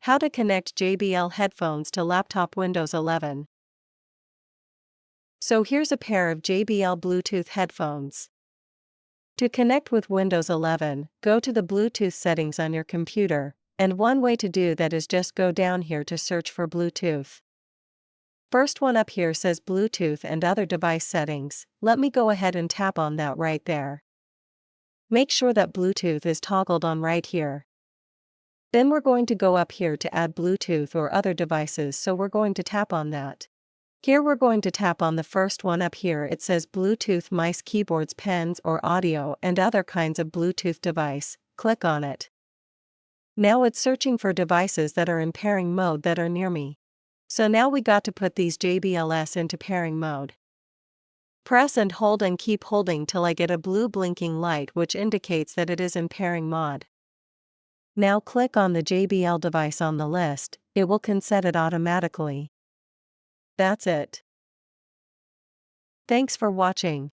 How to connect JBL headphones to laptop Windows 11. So here's a pair of JBL Bluetooth headphones. To connect with Windows 11, go to the Bluetooth settings on your computer, and one way to do that is just go down here to search for Bluetooth. First one up here says Bluetooth and other device settings. Let me go ahead and tap on that right there. Make sure that Bluetooth is toggled on right here. Then we're going to go up here to add Bluetooth or other devices, so we're going to tap on that. Here we're going to tap on the first one up here. It says Bluetooth mice, keyboards, pens, or audio and other kinds of Bluetooth device. Click on it. Now it's searching for devices that are in pairing mode that are near me. So now we got to put these JBLs into pairing mode. Press and hold and keep holding till I get a blue blinking light which indicates that it is in pairing mode. Now click on the JBL device on the list, it will set it automatically. That's it. Thanks for watching.